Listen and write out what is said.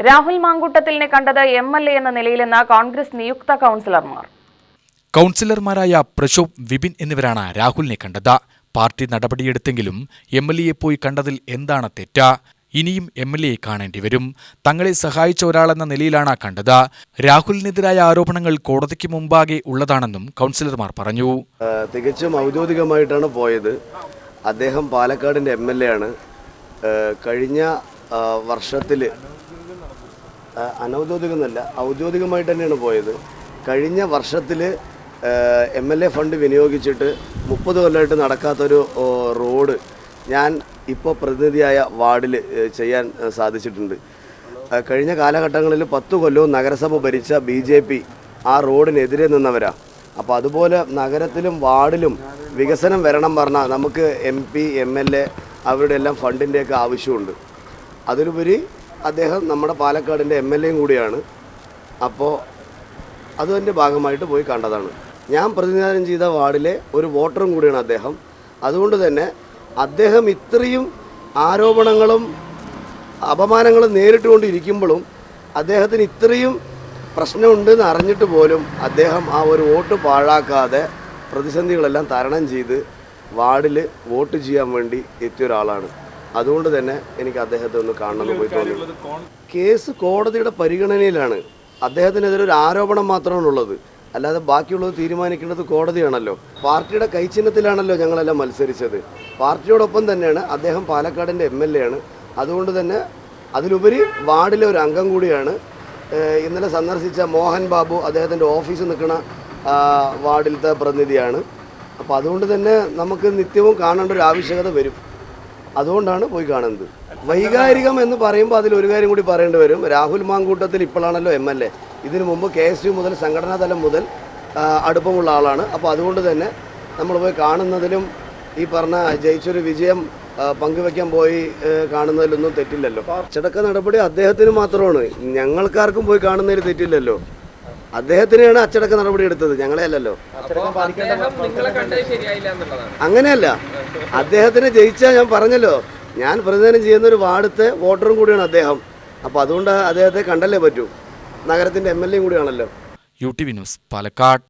രാഹുൽ മാങ്കൂട്ടത്തിലിനെ കണ്ടത് എംഎൽഎ എന്ന നിലയിലെന്ന കോൺഗ്രസ് നിയുക്ത കൗൺസിലർമാർ. കൗൺസിലർമാരായ പ്രശോഭ്, വിപിൻ എന്നിവരാണ് രാഹുലിനെ കണ്ടത്. പാർട്ടി നടപടിയെടുത്തെങ്കിലും എംഎൽഎയെ പോയി കണ്ടതിൽ എന്താണ് തെറ്റ്? ഇനിയും എംഎൽഎയെ കാണേണ്ടി വരും. തങ്ങളെ സഹായിച്ച ഒരാളെന്ന നിലയിലാണ് കണ്ടത്. രാഹുലിനെതിരായ ആരോപണങ്ങൾ കോടതിക്ക് മുമ്പാകെ ഉള്ളതാണെന്നും കൗൺസിലർമാർ പറഞ്ഞു. തികച്ചും ഔദ്യോഗികമായിട്ടാണ് പോയത്. അദ്ദേഹം പാലക്കാടിൻ്റെ എംഎൽഎ ആണ്. കഴിഞ്ഞ വർഷത്തിൽ അനൗദ്യോഗികമല്ല, ഔദ്യോഗികമായിട്ട് തന്നെയാണ് പോയത്. കഴിഞ്ഞ വർഷത്തിൽ എംഎൽഎ ഫണ്ട് വിനിയോഗിച്ചിട്ട് 30 കൊല്ലമായിട്ട് നടക്കാത്തൊരു റോഡ് ഞാൻ ഇപ്പോൾ പ്രതിനിധിയായ വാർഡിൽ ചെയ്യാൻ സാധിച്ചിട്ടുണ്ട്. കഴിഞ്ഞ കാലഘട്ടങ്ങളിൽ 10 കൊല്ലവും നഗരസഭ ഭരിച്ച BJP ആ റോഡിനെതിരെ നിന്നവരാ. അപ്പോൾ അതുപോലെ നഗരത്തിലും വാർഡിലും വികസനം വരണം പറഞ്ഞാൽ നമുക്ക് MP, MLA അവരുടെ എല്ലാം ഫണ്ടിൻ്റെയൊക്കെ ആവശ്യമുണ്ട്. അതിലുപരി അദ്ദേഹം നമ്മുടെ പാലക്കാടിൻ്റെ MLA കൂടിയാണ്. അപ്പോൾ അതിൻ്റെ ഭാഗമായിട്ട് പോയി കണ്ടതാണ്. ഞാൻ പ്രതിനിധാനം ചെയ്ത വാർഡിലെ ഒരു വോട്ടറും കൂടിയാണ് അദ്ദേഹം. അതുകൊണ്ട് തന്നെ അദ്ദേഹം ഇത്രയും ആരോപണങ്ങളും അപമാനങ്ങളും നേരിട്ടുകൊണ്ടിരിക്കുമ്പോഴും അദ്ദേഹത്തിന് ഇത്രയും പ്രശ്നമുണ്ടെന്ന് അറിഞ്ഞിട്ട് പോലും അദ്ദേഹം ആ ഒരു വോട്ട് പാഴാക്കാതെ പ്രതിസന്ധികളെല്ലാം തരണം ചെയ്ത് വാർഡിൽ വോട്ട് ചെയ്യാൻ വേണ്ടി എത്തിയ ഒരാളാണ്. അതുകൊണ്ട് തന്നെ എനിക്ക് അദ്ദേഹത്തെ ഒന്ന് കാണണമെന്ന് പോയി തോന്നി. കേസ് കോടതിയുടെ പരിഗണനയിലാണ്. അദ്ദേഹത്തിനെതിരെ ഒരു ആരോപണം മാത്രമാണുള്ളത്, അല്ലാതെ ബാക്കിയുള്ളത് തീരുമാനിക്കേണ്ടത് കോടതിയാണല്ലോ. പാർട്ടിയുടെ കൈച്ചിഹ്നത്തിലാണല്ലോ ഞങ്ങളെല്ലാം മത്സരിച്ചത്. പാർട്ടിയോടൊപ്പം തന്നെയാണ് അദ്ദേഹം പാലക്കാടിൻ്റെ MLA ആണ്. അതുകൊണ്ട് തന്നെ അതിലുപരി വാർഡിലെ ഒരു അംഗം കൂടിയാണ്. ഇന്നലെ സന്ദർശിച്ച മോഹൻ ബാബു അദ്ദേഹത്തിൻ്റെ ഓഫീസിൽ നിൽക്കുന്ന വാർഡിലത്തെ പ്രതിനിധിയാണ്. അപ്പോൾ അതുകൊണ്ട് തന്നെ നമുക്ക് നിത്യവും കാണേണ്ട ഒരു ആവശ്യകത വരും. അതുകൊണ്ടാണ് പോയി കാണുന്നത്. വൈകാരികം എന്ന് പറയുമ്പോൾ അതിലൊരു കാര്യം കൂടി പറയേണ്ടി വരും. രാഹുൽ മാങ്കൂട്ടത്തിൽ ഇപ്പോഴാണല്ലോ MLA. ഇതിനു മുമ്പ് KSU മുതൽ സംഘടനാ തലം മുതൽ അടുപ്പമുള്ള ആളാണ്. അപ്പോൾ അതുകൊണ്ട് തന്നെ നമ്മൾ പോയി കാണുന്നതിലും ഈ പറഞ്ഞ ജയിച്ചൊരു വിജയം പങ്കുവെക്കാൻ പോയി കാണുന്നതിലൊന്നും തെറ്റില്ലല്ലോ. അച്ചടക്ക നടപടി അദ്ദേഹത്തിന് മാത്രമാണ്, ഞങ്ങൾക്കാർക്കും പോയി കാണുന്നതിൽ തെറ്റില്ലല്ലോ. അദ്ദേഹത്തിനെയാണ് അച്ചടക്ക നടപടി എടുത്തത്, ഞങ്ങളെ അല്ലല്ലോ. അങ്ങനെയല്ല, അദ്ദേഹത്തിനെ ജയിച്ചാൽ ഞാൻ പറഞ്ഞല്ലോ, ഞാൻ പ്രതിനിധാനം ചെയ്യുന്ന ഒരു വാർഡത്തെ വോട്ടറും കൂടിയാണ് അദ്ദേഹം. അപ്പോൾ അതുകൊണ്ട് അദ്ദേഹത്തെ കണ്ടല്ലേ പറ്റൂ. നഗരത്തിൻ്റെ MLA കൂടിയാണല്ലോ. UTV news, Palakkad.